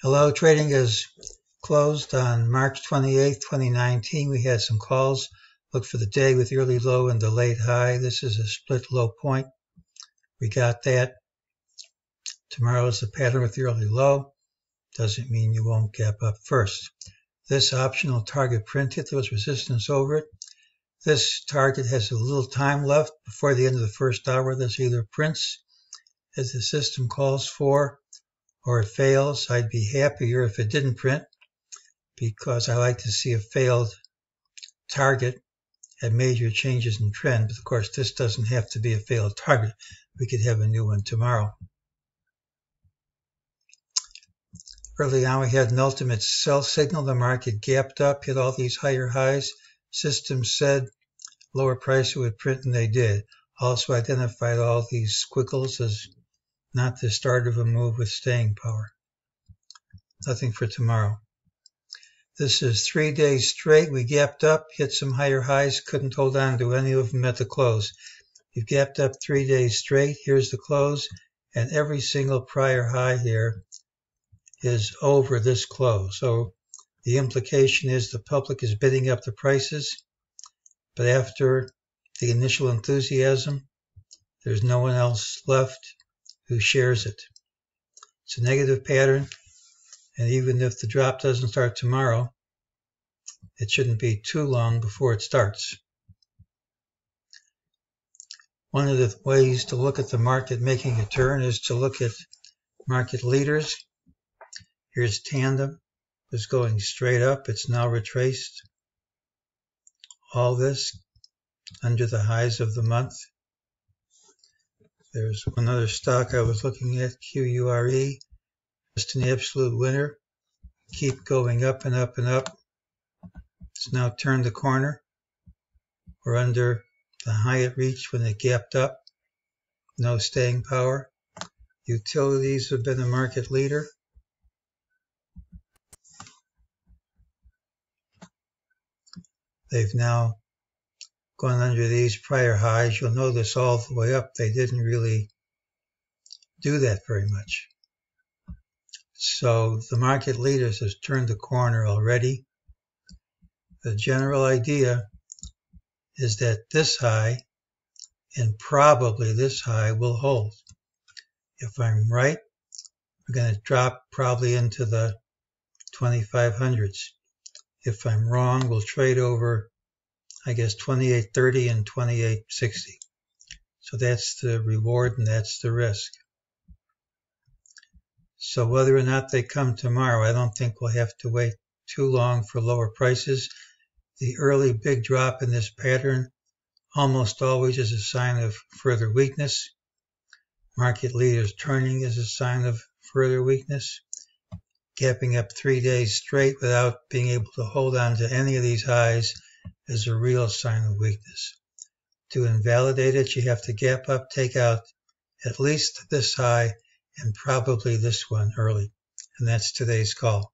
Hello, trading is closed on March 28th, 2019. We had some calls. Look for the day with the early low and the late high. This is a split low point. We got that. Tomorrow is the pattern with the early low. Doesn't mean you won't gap up first. This optional target printed. There was resistance over it. This target has a little time left before the end of the first hour. This either prints as the system calls for, or it fails. I'd be happier if it didn't print because I like to see a failed target at major changes in trend. But of course, this doesn't have to be a failed target. We could have a new one tomorrow. Early on, we had an ultimate sell signal. The market gapped up, hit all these higher highs. System said lower price would print, and they did. Also identified all these squiggles as not the start of a move with staying power. Nothing for tomorrow. This is 3 days straight. We gapped up, hit some higher highs, couldn't hold on to any of them at the close. You've gapped up 3 days straight. Here's the close, and every single prior high here is over this close. So the implication is the public is bidding up the prices, but after the initial enthusiasm, there's no one else left who shares it. It's a negative pattern, and even if the drop doesn't start tomorrow, it shouldn't be too long before it starts. One of the ways to look at the market making a turn is to look at market leaders. Here's Tennant. It's going straight up. It's now retraced all this under the highs of the month. There's one other stock I was looking at, QURE, just an absolute winner. Keep going up and up and up. It's now turned the corner. We're under the high it reached when it gapped up. No staying power. Utilities have been a market leader. They've now gone under these prior highs. You'll notice all the way up, they didn't really do that very much. So the market leaders have turned the corner already. The general idea is that this high and probably this high will hold. If I'm right, we're going to drop probably into the 2500s. If I'm wrong, we'll trade over, I guess, 28.30 and 28.60. So that's the reward and that's the risk. So whether or not they come tomorrow, I don't think we'll have to wait too long for lower prices. The early big drop in this pattern almost always is a sign of further weakness. Market leaders turning is a sign of further weakness. Gapping up 3 days straight without being able to hold on to any of these highs is a real sign of weakness. To invalidate it, you have to gap up, take out at least this high and probably this one early. And that's today's call.